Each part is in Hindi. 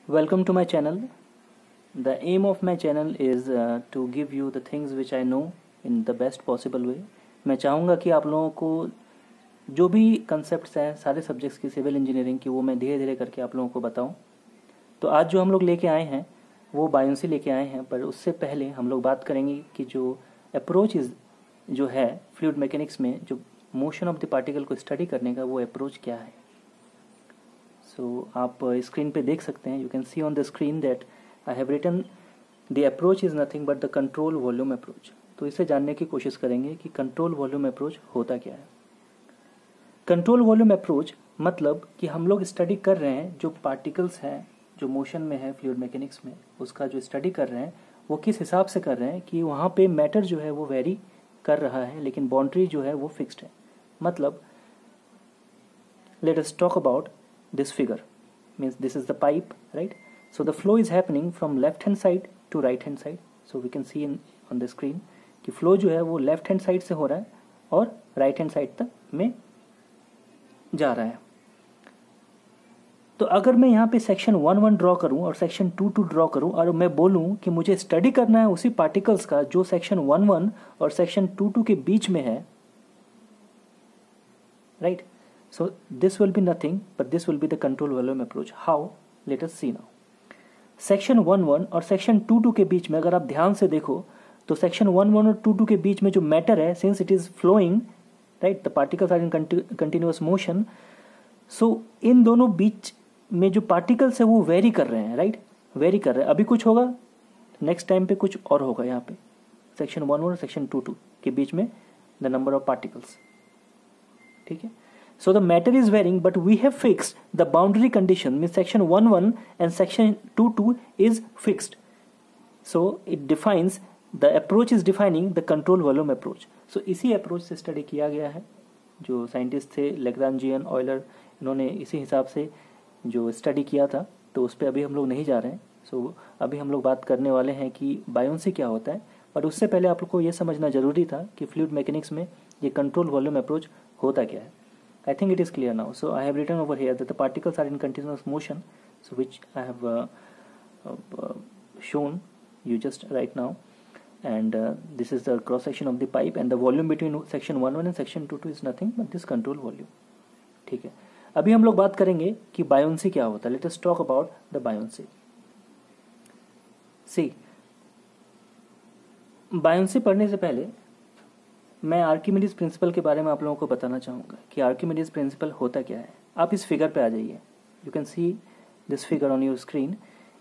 Welcome to my channel. The aim of my channel is to give you the things which I know in the best possible way. मैं चाहूँगा कि आप लोगों को जो भी कंसेप्ट्स हैं सारे सब्जेक्ट्स की सिविल इंजीनियरिंग की वो मैं धीरे धीरे करके आप लोगों को बताऊँ। तो आज जो हम लोग लेके आए हैं वो बायोन्सी लेके आए हैं, पर उससे पहले हम लोग बात करेंगे कि जो अप्रोच जो है फ्लूइड मैकेनिक्स में जो मोशन ऑफ द पार्टिकल को स्टडी करने का वो अप्रोच क्या है। आप स्क्रीन पे देख सकते हैं, you can see on the screen that I have written the approach is nothing but the control volume approach. तो इसे जानने की कोशिश करेंगे कि कंट्रोल वॉल्यूम अप्रोच होता क्या है। कंट्रोल वॉल्यूम अप्रोच मतलब कि हम लोग स्टडी कर रहे हैं जो पार्टिकल्स हैं जो मोशन में है फ्लूइड मैकेनिक्स में, उसका जो स्टडी कर रहे हैं वो किस हिसाब से कर रहे हैं कि वहाँ पे मैटर जो है वो वेरी कर रहा है लेकिन बाउंड्री जो है वो फिक्स्ड है। मतलब let us talk about this figure, means this is the pipe, right? So the flow is happening from left hand side to right hand side. So we can see on the screen कि flow जो है वो left hand side से हो रहा है और right hand side तक में जा रहा है। तो अगर मैं यहाँ पे सेक्शन 1 ड्रॉ करूँ और सेक्शन 2 ड्रॉ करूँ और मैं बोलूँ कि मुझे स्टडी करना है उसी पार्टिकल्स का जो सेक्शन 1 और सेक्शन 2 के बीच में है, right? So this will be nothing but this will be the control volume approach. How? Let us see now. Section 1 और सेक्शन 2 के बीच में अगर आप ध्यान से देखो तो सेक्शन 1 और 2 के बीच में जो मैटर है, since it is flowing, right, the particles are in continuous motion, so इन दोनों बीच में जो पार्टिकल्स है वो वेरी कर रहे हैं, राइट, वेरी कर रहे हैं। अभी कुछ होगा, नेक्स्ट टाइम पे कुछ और होगा। यहाँ पे सेक्शन 1 और सेक्शन 2 के बीच में द नंबर ऑफ पार्टिकल्स, ठीक है। So the matter is varying, but we have fixed the boundary condition. Means section 1 and section 2 is fixed. So it defines the approach is defining the control volume approach. So इसी approach से study किया गया है। जो साइंटिस्ट थे लैग्रांजियन, ऑयलर, इन्होंने इसी हिसाब से जो स्टडी किया था। तो उस पर अभी हम लोग नहीं जा रहे हैं। So अभी हम लोग बात करने वाले हैं कि बायोन्सी क्या होता है, पर उससे पहले आप लोग को ये समझना जरूरी था कि फ्लूइड मैकेनिक्स में ये कंट्रोल वॉल्यूम अप्रोच होता क्या है। I think it is clear now. So I have written over here that the particles are in continuous motion, so which I have shown you just right now, and this is the cross section of the pipe, and the volume between section 1 and section 2 is nothing but this control volume. ठीक है, अभी हम लोग बात करेंगे कि बायोन्सी क्या होता है। Let us talk about the buoyancy. See, buoyancy पढ़ने से पहले मैं आर्किमिडीज प्रिंसिपल के बारे में आप लोगों को बताना चाहूँगा कि आर्किमिडीज प्रिंसिपल होता क्या है। आप इस फिगर पे आ जाइए, you can see this figure on your screen.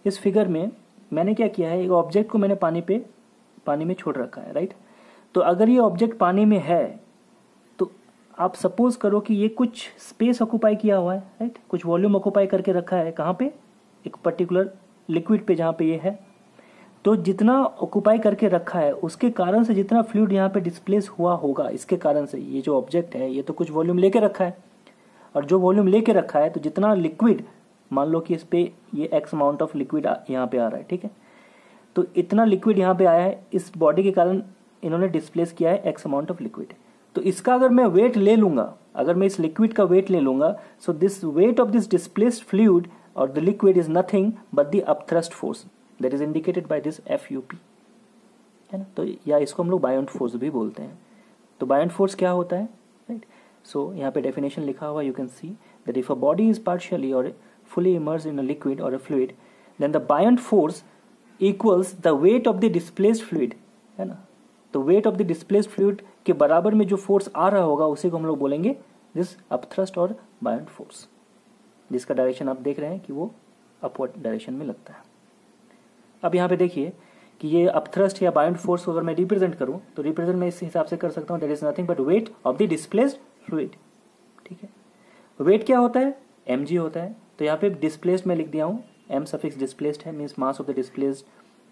इस फिगर में मैंने क्या किया है, एक ऑब्जेक्ट को मैंने पानी में छोड़ रखा है, राइट। तो अगर ये ऑब्जेक्ट पानी में है तो आप सपोज करो कि ये कुछ स्पेस ऑक्यूपाई किया हुआ है, राइट, कुछ वॉल्यूम ऑक्यूपाई करके रखा है। कहाँ पे? एक पर्टिकुलर लिक्विड पे जहाँ पे ये है। तो जितना ऑक्यूपाई करके रखा है उसके कारण से जितना फ्लूइड यहाँ पे डिस्प्लेस हुआ होगा, इसके कारण से ये जो ऑब्जेक्ट है ये तो कुछ वॉल्यूम लेके रखा है, और जो वॉल्यूम लेके रखा है तो जितना लिक्विड, मान लो कि इस पे ये एक्स अमाउंट ऑफ लिक्विड यहाँ पे आ रहा है, ठीक है, तो इतना लिक्विड यहाँ पे आया है, इस बॉडी के कारण इन्होंने डिस्प्लेस किया है एक्स अमाउंट ऑफ लिक्विड। तो इसका अगर मैं वेट ले लूंगा, अगर मैं इस लिक्विड का वेट ले लूंगा, so this weight of this displaced fluid और the liquid is nothing but the upthrust force that is indicated by this FUP, है ना। तो या इसको हम लोग बायोंट फोर्स भी बोलते हैं। तो बायोंट फोर्स क्या होता है, राइट। सो यहाँ पे डेफिनेशन लिखा हुआ, you can see that if a body is partially और fully immersed in a liquid और a fluid then the buoyant force equals the weight of the displaced fluid, है ना। तो weight of the displaced fluid के बराबर में जो फोर्स आ रहा होगा उसी को हम लोग बोलेंगे दिस अपथ्रस्ट और बायोंट फोर्स, जिसका डायरेक्शन आप देख रहे हैं कि वो अपवर्ड डायरेक्शन में लगता है। अब यहाँ पे देखिए कि ये अपथ्रस्ट या बायोंट फोर्स को अगर मैं रिप्रेजेंट करूँ तो रिप्रेजेंट मैं इस हिसाब से कर सकता हूँ, that is nothing but wait of the displaced fluid, ठीक है। वेट क्या होता है? mg होता है। तो यहाँ पे डिस्प्लेस्ड में लिख दिया हूँ, m सफिक्स डिस्प्लेस्ड है, means mass of the displaced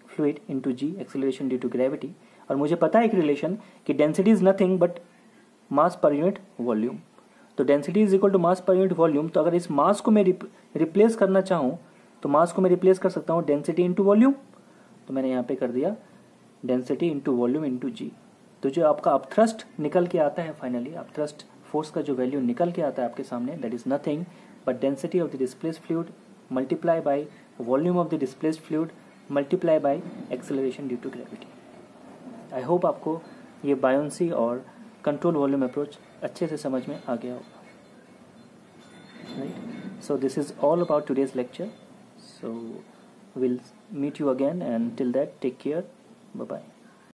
fluid into g, acceleration due to gravity. और मुझे पता है एक रिलेशन कि density is nothing but mass per unit volume. तो density is equal to mass per unit volume. तो अगर इस मास को मैं रिप्लेस करना चाहूँ तो मास को मैं रिप्लेस कर सकता हूँ डेंसिटी इंटू वॉल्यूम। तो मैंने यहाँ पे कर दिया डेंसिटी इंटू वॉल्यूम इंटू जी। तो जो आपका अपथ्रस्ट निकल के आता है फाइनली, अपथ्रस्ट फोर्स का जो वैल्यू निकल के आता है आपके सामने, that is nothing but density of the displaced fluid multiply by volume of the displaced fluid multiply by acceleration due to gravity. I hope आपको ये बायोंसी और कंट्रोल वॉल्यूम अप्रोच अच्छे से समझ में आ गया होगा, right. So this is all about today's lecture, so we'll meet you again, and till that, take care, bye bye।